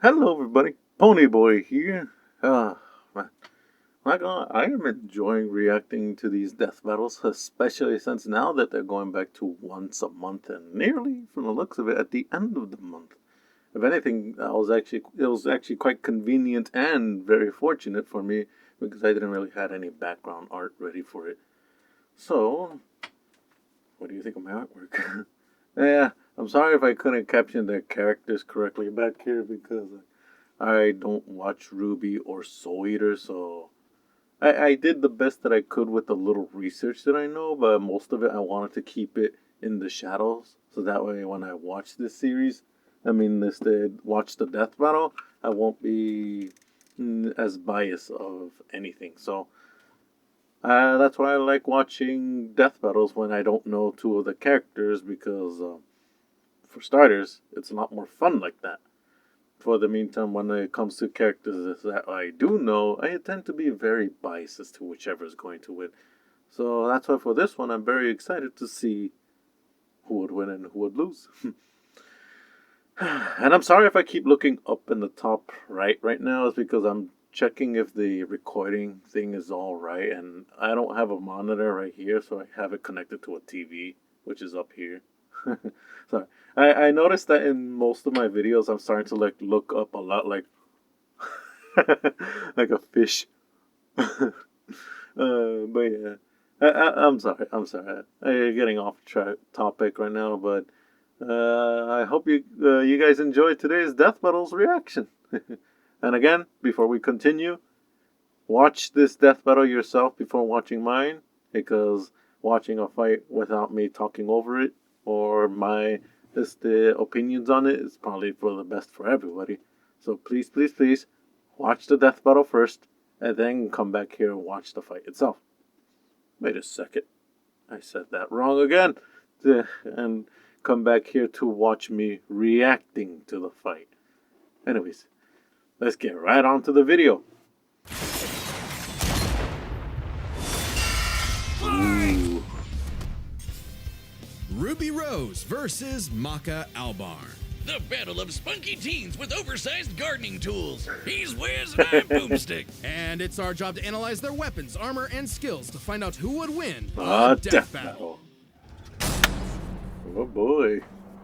Hello, everybody. Ponyboy here. Man, I am enjoying reacting to these death battles, especially since now that they're going back to once a month and nearly, from the looks of it, at the end of the month. If anything, it was actually quite convenient and very fortunate for me because I didn't really have any background art ready for it. So, what do you think of my artwork? Yeah, I'm sorry if I couldn't caption the characters correctly back here because I don't watch Ruby or Soul Eater, so I did the best that I could with the little research that I know, but most of it I wanted to keep it in the shadows, so that way when I watch this series, watch the death battle, I won't be as biased of anything. So that's why I like watching death battles when I don't know two of the characters because, for starters, it's a lot more fun like that. For the meantime, when it comes to characters that I do know, I tend to be very biased as to whichever is going to win. So that's why for this one, I'm very excited to see who would win and who would lose. And I'm sorry if I keep looking up in the top right now. It's because I'm checking if the recording thing is all right, and I don't have a monitor right here, so I have it connected to a TV, which is up here. Sorry. I noticed that in most of my videos, I'm starting to look up a lot like like a fish. But yeah, I'm sorry. I'm sorry. I'm getting off topic right now, but I hope you guys enjoyed today's Death Battles reaction. And again, before we continue, watch this death battle yourself before watching mine, because watching a fight without me talking over it or the opinions on it is probably for the best for everybody. So please, please, please, watch the death battle first, and then come back here and watch the fight itself. Wait a second, I said that wrong again. And come back here to watch me reacting to the fight. Anyways, let's get right on to the video. Ooh. Ruby Rose versus Maka Albarn. The battle of spunky teens with oversized gardening tools. He's Wiz and I'm Boomstick. And it's our job to analyze their weapons, armor, and skills to find out who would win a death battle. Oh boy.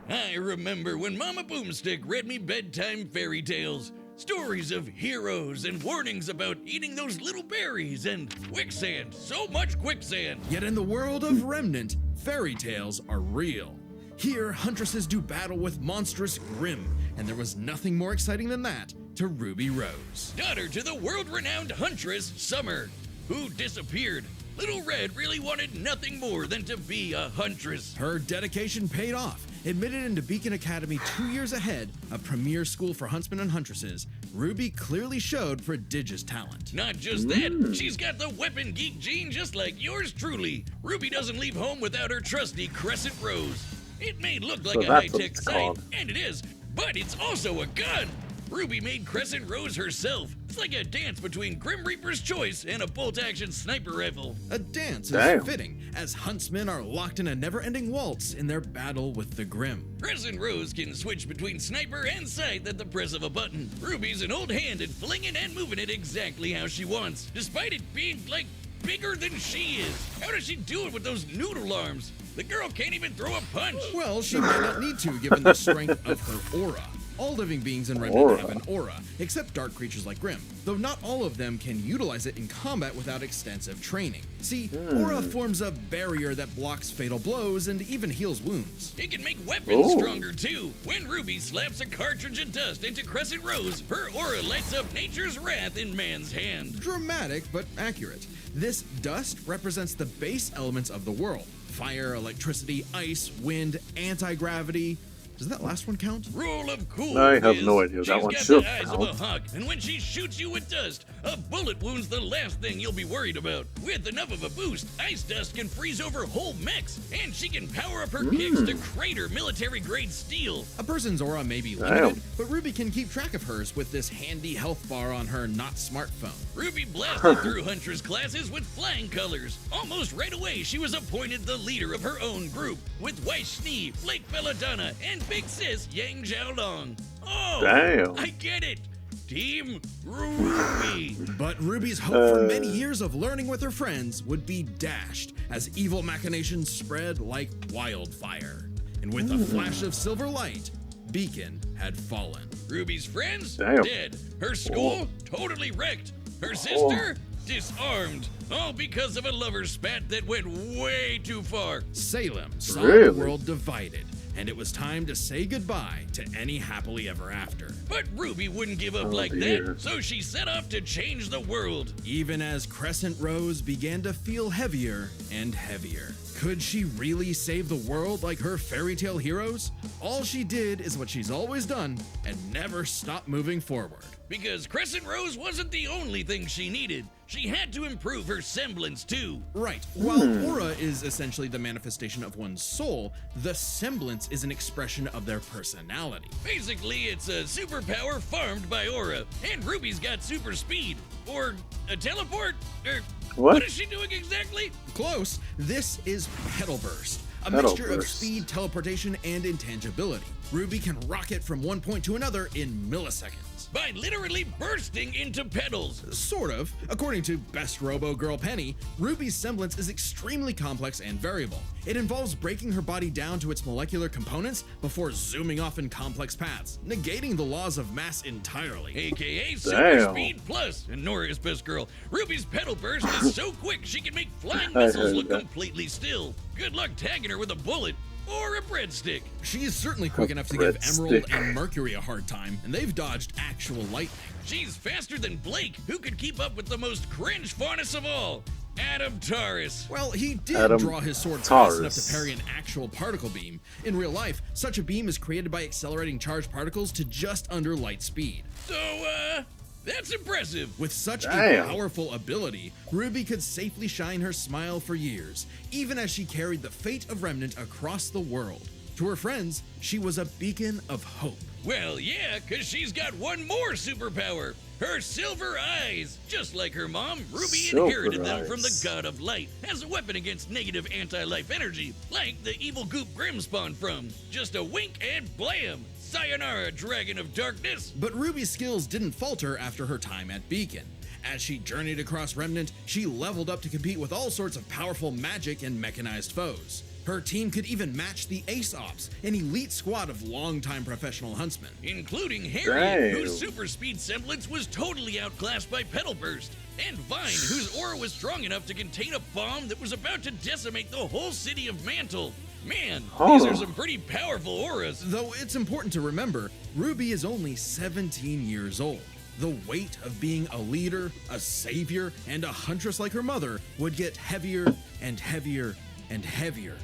I remember when Mama Boomstick read me bedtime fairy tales. Stories of heroes and warnings about eating those little berries and quicksand. So much quicksand. Yet in the world of Remnant, fairy tales are real. Here, huntresses do battle with monstrous Grimm, and there was nothing more exciting than that to Ruby Rose. Daughter to the world-renowned huntress, Summer, who disappeared. Little Red really wanted nothing more than to be a huntress. Her dedication paid off. Admitted into Beacon Academy 2 years ahead, a premier school for huntsmen and huntresses, Ruby clearly showed prodigious talent. Not just that, she's got the weapon geek gene just like yours truly. Ruby doesn't leave home without her trusty Crescent Rose. It may look like a high-tech scythe, and it is, but it's also a gun. Ruby made Crescent Rose herself. It's like a dance between Grim Reaper's Choice and a bolt-action sniper rifle. A dance is fitting, as huntsmen are locked in a never-ending waltz in their battle with the Grimm. Crescent Rose can switch between sniper and scythe at the press of a button. Ruby's an old hand at flinging and moving it exactly how she wants, despite it being, like, bigger than she is. How does she do it with those noodle arms? The girl can't even throw a punch. Well, she might not need to, given the strength of her aura. All living beings in Remnant have an aura, except dark creatures like Grimm, though not all of them can utilize it in combat without extensive training. See, aura forms a barrier that blocks fatal blows and even heals wounds. It can make weapons stronger too. When Ruby slaps a cartridge of dust into Crescent Rose, her aura lights up nature's wrath in man's hand. Dramatic, but accurate. This dust represents the base elements of the world: fire, electricity, ice, wind, anti-gravity. Does that last one count? Rule of cool. I have no idea. That one should count. She's got the eyes of a hawk, and when she shoots you with dust, a bullet wound's the last thing you'll be worried about. With enough of a boost, ice dust can freeze over whole mechs, and she can power up her kicks to crater military-grade steel. A person's aura may be limited, but Ruby can keep track of hers with this handy health bar on her not smartphone. Ruby blasted through Huntress classes with flying colors. Almost right away, she was appointed the leader of her own group, with Weiss Schnee, Flake Belladonna, and big sis Yang Xiaolong. Oh, Damn. I get it. Team Ruby. But Ruby's hope for many years of learning with her friends would be dashed as evil machinations spread like wildfire. And with a flash of silver light, Beacon had fallen. Ruby's friends Damn. dead. Her school totally wrecked. Her sister disarmed. All because of a lover spat that went way too far. Salem saw Really? the world divided, and it was time to say goodbye to any happily ever after. But Ruby wouldn't give up like dear. that, so she set off to change the world. Even as Crescent Rose began to feel heavier and heavier. Could she really save the world like her fairy tale heroes? All she did is what she's always done and never stopped moving forward. Because Crescent Rose wasn't the only thing she needed. She had to improve her semblance too. Right. While aura is essentially the manifestation of one's soul, the semblance is an expression of their personality. Basically, it's a superpower farmed by Aura. And Ruby's got super speed. Or a teleport? Or what is she doing exactly? Close. This is Petal Burst, a Petal mixture of Burst. speed, teleportation, and intangibility. Ruby can rocket from one point to another in milliseconds. By literally bursting into petals. Sort of. According to Best Robo Girl Penny, Ruby's semblance is extremely complex and variable. It involves breaking her body down to its molecular components before zooming off in complex paths, negating the laws of mass entirely. AKA Super Damn. Speed Plus. And Nora is best girl. Ruby's Petal Burst is so quick she can make flying I missiles heard look that. completely still. Good luck tagging her with a bullet. Or a breadstick. She is certainly quick enough to give Emerald breadstick. and Mercury a hard time, and they've dodged actual lightning. She's faster than Blake, who could keep up with the most cringe faunus of all, Adam Taurus. Well, he did Adam draw his sword fast enough Taurus. to parry an actual particle beam. In real life, such a beam is created by accelerating charged particles to just under light speed. So, that's impressive. With such a Damn. powerful ability, Ruby could safely shine her smile for years, even as she carried the fate of Remnant across the world. To her friends, she was a beacon of hope. Well, yeah, 'cause she's got one more superpower. Her silver eyes. Just like her mom, Ruby Silver inherited them from the eyes. god of light as a weapon against negative anti-life energy, like the evil goop Grim spawned from. Just a wink and blam! Sayonara, Dragon of Darkness! But Ruby's skills didn't falter after her time at Beacon. As she journeyed across Remnant, she leveled up to compete with all sorts of powerful magic and mechanized foes. Her team could even match the Ace Ops, an elite squad of longtime professional huntsmen. Including Harriet, Damn. whose super speed semblance was totally outclassed by Petal Burst, and Vine, whose aura was strong enough to contain a bomb that was about to decimate the whole city of Mantle. Man, these are some pretty powerful auras. Though it's important to remember, Ruby is only 17 years old. The weight of being a leader, a savior, and a huntress like her mother would get heavier and heavier and heavier.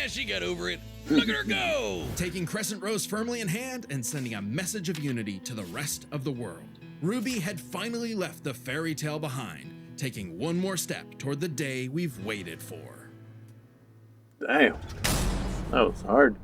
She got over it. Look at her go! Taking Crescent Rose firmly in hand and sending a message of unity to the rest of the world. Ruby had finally left the fairy tale behind, taking one more step toward the day we've waited for. Damn. That was hard.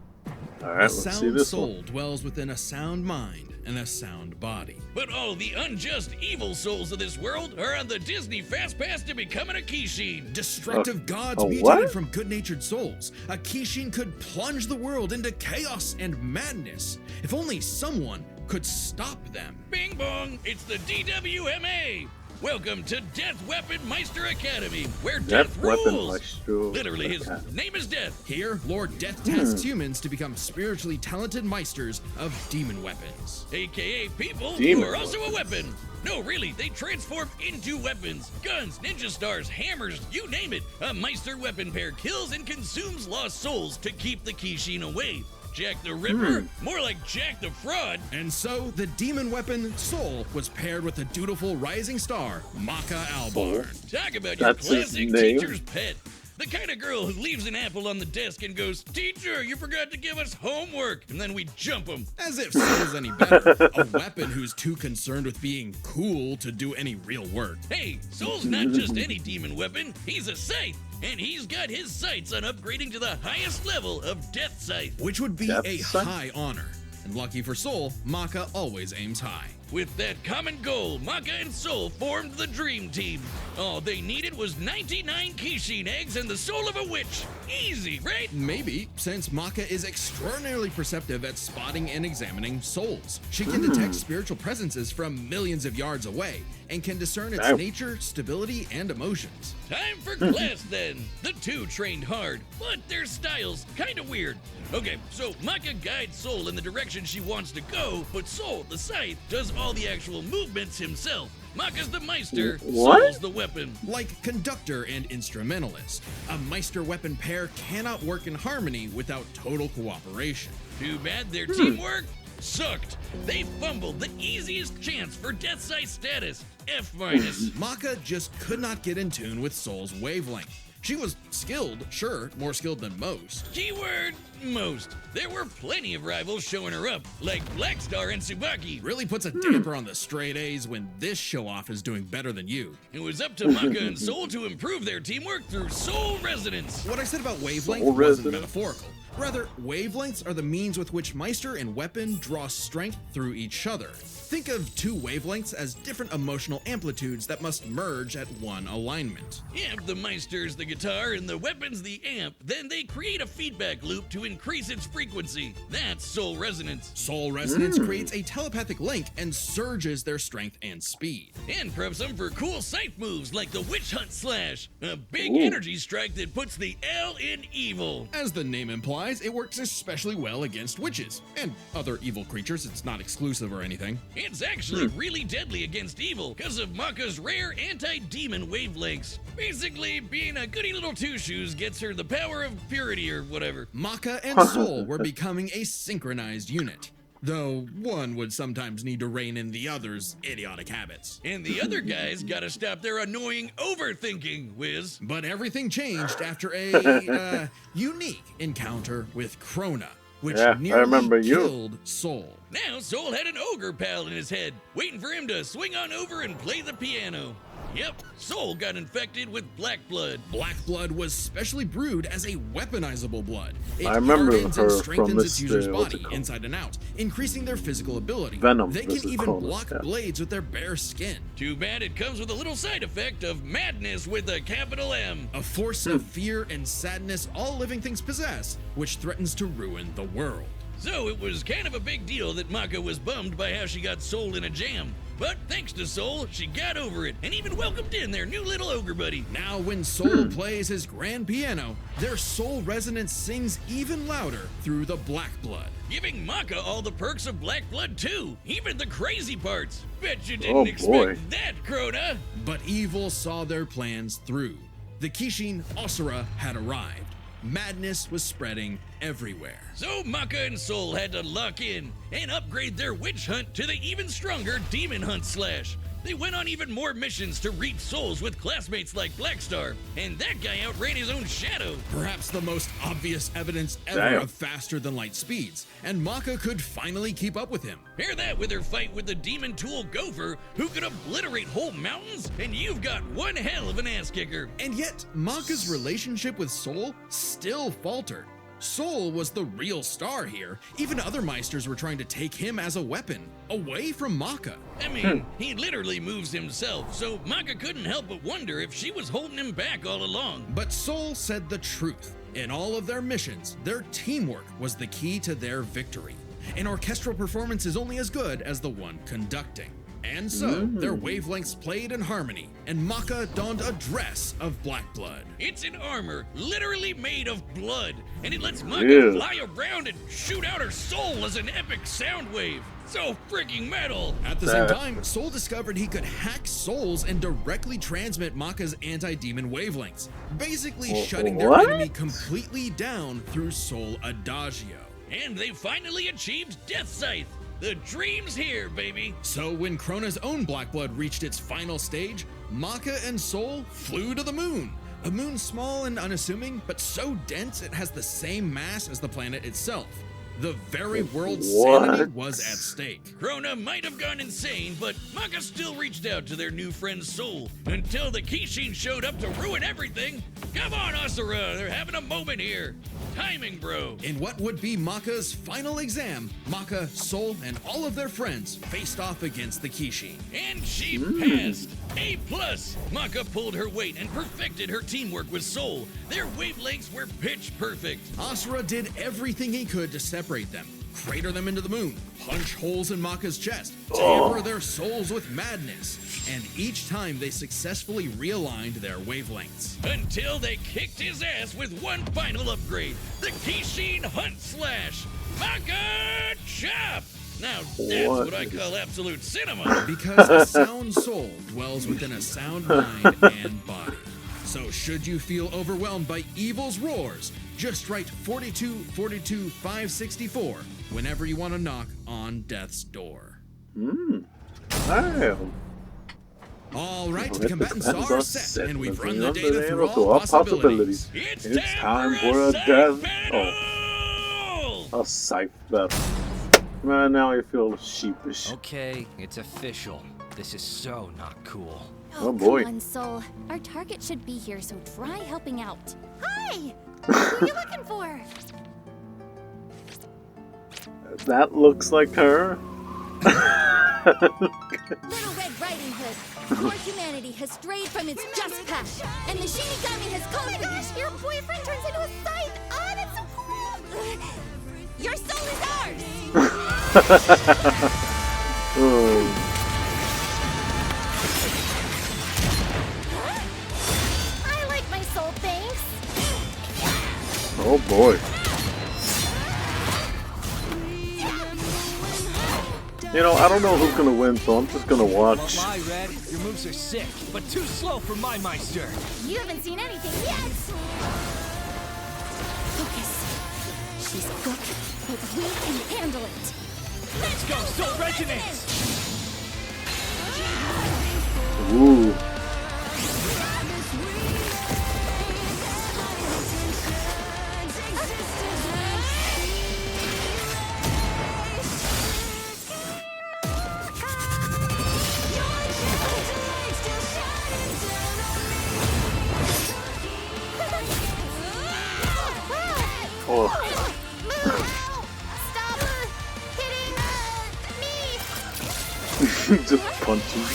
All right, A let's see sound this soul one. dwells within a sound mind and a sound body. But all the unjust evil souls of this world are on the Disney Fast Pass to becoming a Kishin. Destructive gods a mutated what? from good-natured souls. A Kishin could plunge the world into chaos and madness. If only someone could stop them. Bing bong, it's the DWMA! Welcome to Death Weapon Meister Academy, where death Weapon rules! Meister Literally, his Academy. name is Death. Here, Lord Death tasks humans to become spiritually talented meisters of demon weapons. AKA people Demon who are also a weapon. No, really, they transform into weapons. Guns, ninja stars, hammers, you name it. A Meister weapon pair kills and consumes lost souls to keep the Kishin away. Jack the Ripper? More like Jack the Fraud. And so, the demon weapon Soul was paired with the dutiful rising star, Maka Albarn. Talk about your That's his classic name. teacher's pet. The kind of girl who leaves an apple on the desk and goes, "Teacher, you forgot to give us homework." And then we jump them. As if Soul's any better. A weapon who's too concerned with being cool to do any real work. Hey, Soul's not just any demon weapon. He's a scythe. And he's got his sights on upgrading to the highest level of Death Scythe. Which would be Death a Scythe? high honor. And lucky for Soul, Maka always aims high. With that common goal, Maka and Soul formed the Dream Team. All they needed was 99 Kishin eggs and the soul of a witch. Easy, right? Maybe, since Maka is extraordinarily perceptive at spotting and examining souls. She can detect spiritual presences from millions of yards away and can discern its nature, stability, and emotions. Time for class then. The two trained hard, but their styles kinda weird. Okay, so Maka guides Soul in the direction she wants to go, but Soul, the scythe, does all the actual movements himself. Maka's the Meister, Soul's the weapon. Like conductor and instrumentalist, a Meister weapon pair cannot work in harmony without total cooperation. Too bad their teamwork sucked. They fumbled the easiest chance for Death Sight status, F-. Maka just could not get in tune with Soul's wavelength. She was skilled, sure, more skilled than most. Keyword, most. There were plenty of rivals showing her up, like Blackstar and Tsubaki. Really puts a damper on the straight A's when this show-off is doing better than you. It was up to Maka and Soul to improve their teamwork through Soul Resonance. What I said about wavelength wasn't metaphorical. Rather, wavelengths are the means with which Meister and weapon draw strength through each other. Think of two wavelengths as different emotional amplitudes that must merge at one alignment. If the Meister's the guitar and the weapon's the amp, then they create a feedback loop to increase its frequency. That's Soul Resonance. Soul Resonance creates a telepathic link and surges their strength and speed. And preps them for cool scythe moves like the Witch Hunt Slash, a big energy strike that puts the L in evil. As the name implies, it works especially well against witches and other evil creatures. It's not exclusive or anything. It's actually really deadly against evil because of Maka's rare anti-demon wavelengths. Basically, being a goody little two-shoes gets her the power of purity or whatever. Maka and Soul were becoming a synchronized unit, though one would sometimes need to rein in the other's idiotic habits. And the other guys gotta stop their annoying overthinking, Wiz. But everything changed after a unique encounter with Krona, which nearly killed Soul. Now Soul had an ogre pal in his head, waiting for him to swing on over and play the piano. Yep, Soul got infected with black blood. Black blood was specially brewed as a weaponizable blood. It I remember hardens her and from strengthens its this, user's what's body it called? inside and out, increasing their physical ability. Venom, They this can is even called, block yeah. blades with their bare skin. Too bad it comes with a little side effect of madness with a capital M. A force of fear and sadness all living things possess, which threatens to ruin the world. So it was kind of a big deal that Maka was bummed by how she got Soul in a jam. But thanks to Soul, she got over it and even welcomed in their new little ogre buddy. Now when Soul plays his grand piano, their soul resonance sings even louder through the black blood. Giving Maka all the perks of black blood too, even the crazy parts. Bet you didn't expect that, Krona. But evil saw their plans through. The Kishin Asura had arrived. Madness was spreading everywhere. So Maka and Soul had to lock in and upgrade their witch hunt to the even stronger demon hunt slash. They went on even more missions to reach souls with classmates like Blackstar, and that guy outran his own shadow. Perhaps the most obvious evidence ever of faster than light speeds, and Maka could finally keep up with him. Pair that with her fight with the demon tool Gopher, who could obliterate whole mountains, and you've got one hell of an ass kicker. And yet, Maka's relationship with Soul still faltered. Soul was the real star here. Even other Meisters were trying to take him as a weapon, away from Maka. I mean, he literally moves himself, so Maka couldn't help but wonder if she was holding him back all along. But Soul said the truth. In all of their missions, their teamwork was the key to their victory. An orchestral performance is only as good as the one conducting. And so, their wavelengths played in harmony, and Maka donned a dress of black blood. It's an armor literally made of blood, and it lets Maka fly around and shoot out her soul as an epic sound wave. So freaking metal! At the same time, Soul discovered he could hack souls and directly transmit Maka's anti-demon wavelengths, basically shutting their enemy completely down through Soul Adagio. And they finally achieved Death Scythe! The dream's here, baby! So when Krona's own black blood reached its final stage, Maka and Soul flew to the moon. A moon small and unassuming, but so dense it has the same mass as the planet itself. The very world's sanity was at stake. Krona might have gone insane, but Maka still reached out to their new friend's soul until the Kishin showed up to ruin everything. Come on, Asura, they're having a moment here. timing, bro. In what would be Maka's final exam, Maka, Soul, and all of their friends faced off against the Kishi. And she passed. A+. Maka pulled her weight and perfected her teamwork with Soul. Their wavelengths were pitch perfect. Asura did everything he could to separate them, crater them into the moon, punch holes in Maka's chest, tamper their souls with madness, and each time they successfully realigned their wavelengths. Until they kicked his ass with one final upgrade, the Kishin Hunt Slash. Maka Chop! Now that's what I call absolute cinema. Because a sound soul dwells within a sound mind and body. So should you feel overwhelmed by evil's roars, just write 4242 564 whenever you want to knock on death's door. Damn. All right, the combatants are set, and we've run the data through all possibilities. It's time for for a scythe death. battle! A scythe battle. Man, now I feel sheepish. Okay, it's official. This is so not cool. Oh boy. Come on, Soul. Our target should be here, so try helping out. Hi! Who are you looking for? That looks like her. Little Red Riding Hood. Your humanity has strayed from its just path, and the Shinigami has called for you. Your boyfriend turns into a scythe. Oh, that's so cool! Your soul is ours! Oh. I like my soul, thanks. Oh boy. You know, I don't know who's gonna win, so I'm just gonna watch. Won't lie, Red. Your moves are sick, but too slow for my Meister. You haven't seen anything yet. Focus. She's quick, but we can handle it. Let's go, Soul Resonance! Ooh. Oh. Stop hitting me! Just punching.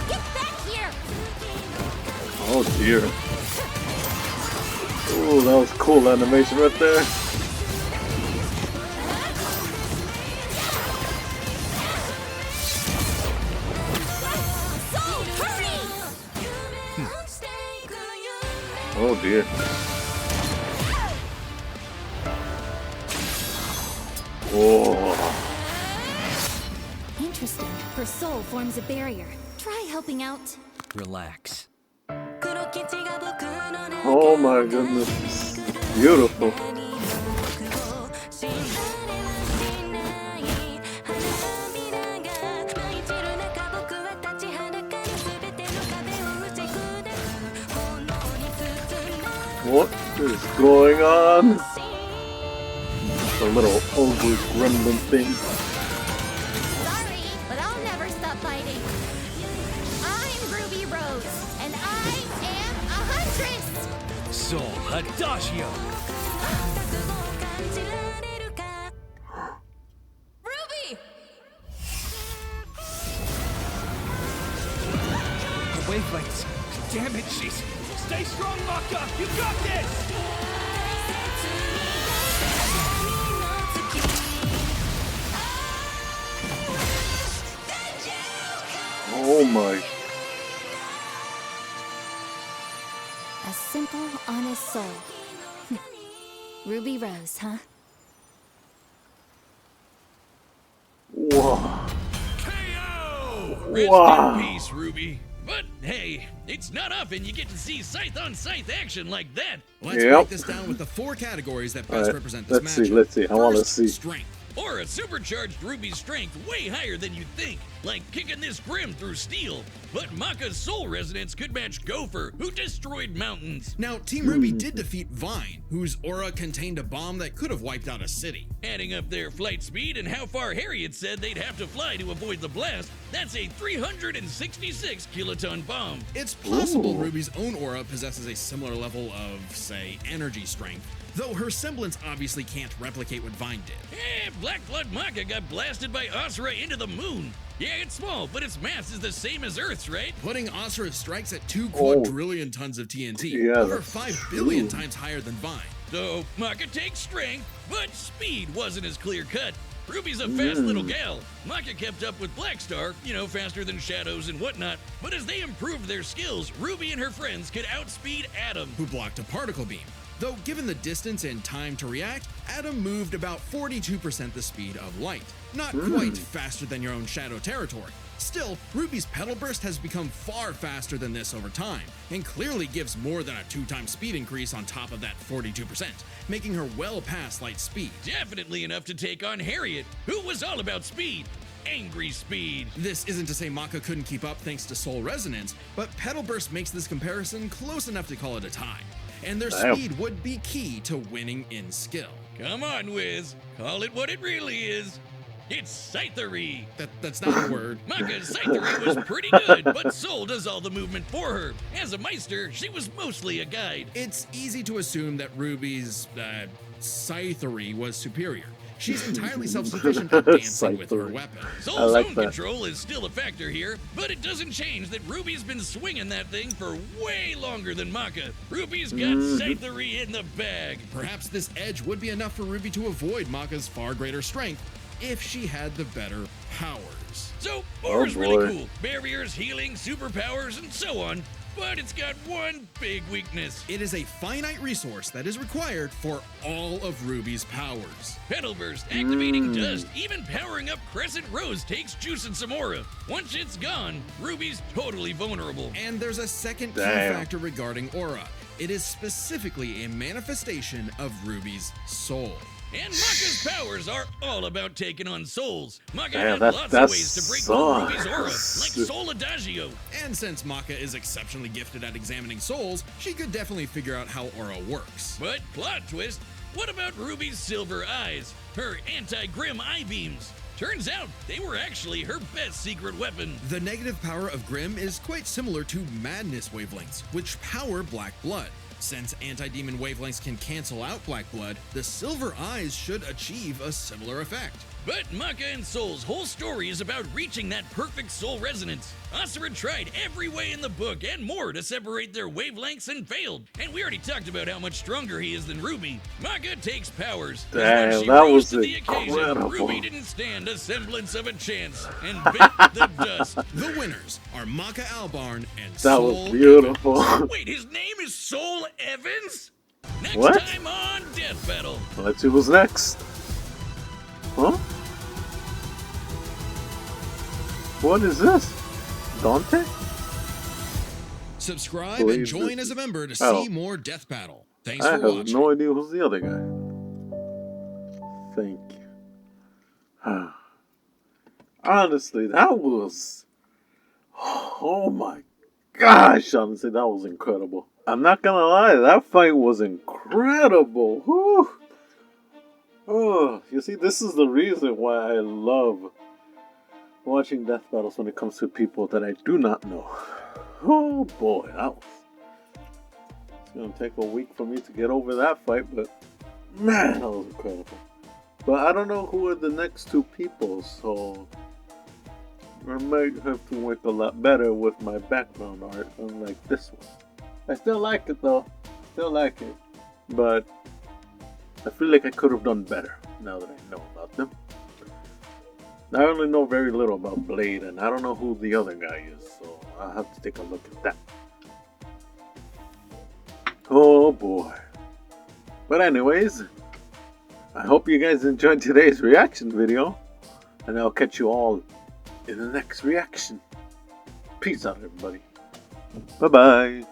Get back here! Oh dear. Oh, that was cool animation right there. Soul, hurry! Oh dear. Oh. Interesting. Her soul forms a barrier. Try helping out. Relax. Oh my goodness. Beautiful. What is going on? The little ugly gremlin thing. Sorry, but I'll never stop fighting. I'm Ruby Rose, and I am a huntress! Soul Adagio! Ruby! The wavelengths. Damn it, she's... Stay strong, Maka! You got this! Oh my. A simple, honest soul. Ruby Rose, huh? Whoa. KO! Rest Wow. in peace, Ruby. But hey, it's not often you get to see scythe-on-scythe action like that. Let's Yep. break this down with the 4 categories that best Alright, represent this let's match. see, let's see. I wanna First, see. Strength. Aura supercharged Ruby's strength way higher than you'd think, like kicking this Grim through steel. But Maka's soul resonance could match Gopher, who destroyed mountains. Now, Team Ruby did defeat Vine, whose aura contained a bomb that could have wiped out a city. Adding up their flight speed and how far Harriet said they'd have to fly to avoid the blast, that's a 366 kiloton bomb. It's possible Ruby's own aura possesses a similar level of, say, energy strength, though her semblance obviously can't replicate what Vine did. Black Blood Maka got blasted by Asura into the moon. Yeah, it's small, but its mass is the same as Earth's, right? Putting Asura's strikes at 2 quadrillion tons of TNT, over 5 billion times higher than Vine. So, Maka takes strength, but speed wasn't as clear-cut. Ruby's a fast little gal. Maka kept up with Blackstar, faster than Shadows and whatnot, but as they improved their skills, Ruby and her friends could outspeed Atom, who blocked a particle beam. Though given the distance and time to react, Atom moved about 42% the speed of light. Not quite faster than your own Shadow territory. Still, Ruby's Petal Burst has become far faster than this over time, and clearly gives more than a 2-time speed increase on top of that 42%, making her well past light speed. Definitely enough to take on Harriet, who was all about speed. Angry speed. This isn't to say Maka couldn't keep up thanks to Soul Resonance, but Petal Burst makes this comparison close enough to call it a tie. And their speed would be key to winning in skill. Come on, Wiz. Call it what it really is. It's scythery. That's not a word. Maka's scythery was pretty good, but Soul does all the movement for her. As a Meister, she was mostly a guide. It's easy to assume that Ruby's scythery was superior. She's entirely self-sufficient at dancing with her weapon. Soul's own control is still a factor here, but it doesn't change that Ruby's been swinging that thing for way longer than Maka. Ruby's got scythery in the bag. Perhaps this edge would be enough for Ruby to avoid Maka's far greater strength if she had the better powers. So, Aura's really cool. Barriers, healing, superpowers, and so on. But it's got one big weakness. It is a finite resource that is required for all of Ruby's powers. Petal Burst, activating dust, even powering up Crescent Rose takes juice and some aura. Once it's gone, Ruby's totally vulnerable. And there's a second key factor regarding aura. It is specifically a manifestation of Ruby's soul. And Maka's powers are all about taking on souls. Maka had lots of ways to break through Ruby's aura, like Soul Adagio. And since Maka is exceptionally gifted at examining souls, she could definitely figure out how aura works. But plot twist, what about Ruby's silver eyes? Her anti-Grim eye beams? Turns out they were actually her best secret weapon. The negative power of Grim is quite similar to Madness wavelengths, which power Black Blood. Since anti-demon wavelengths can cancel out Black Blood, the silver eyes should achieve a similar effect. But Maka and Soul's whole story is about reaching that perfect soul resonance. Asura tried every way in the book and more to separate their wavelengths and failed. And we already talked about how much stronger he is than Ruby. Maka takes powers. Damn, when she that rose was to the incredible. occasion, Ruby didn't stand a semblance of a chance and bit the dust. The winners are Maka Albarn and That Soul was beautiful. Wait, his name is Soul Evans? Next What? time on Death Battle. Let's see who's next. Huh? What is this? Dante? Subscribe and join as a member to see more Death Battle. Thanks for I have watching. no idea who's the other guy. Thank you. Honestly, that was... Oh my gosh, honestly, that was incredible. I'm not gonna lie, that fight was incredible. Whew. Oh, you see, this is the reason why I love watching death battles when it comes to people that I do not know. Oh boy, that was... It's gonna take a week for me to get over that fight, but man, that was incredible. But I don't know who are the next two people, so I might have to work a lot better with my background art, unlike this one. I still like it though, still like it, but I feel like I could have done better now that I know about them. I only know very little about Blade, and I don't know who the other guy is, so I'll have to take a look at that. Oh boy. But anyways, I hope you guys enjoyed today's reaction video, and I'll catch you all in the next reaction. Peace out, everybody. Bye-bye.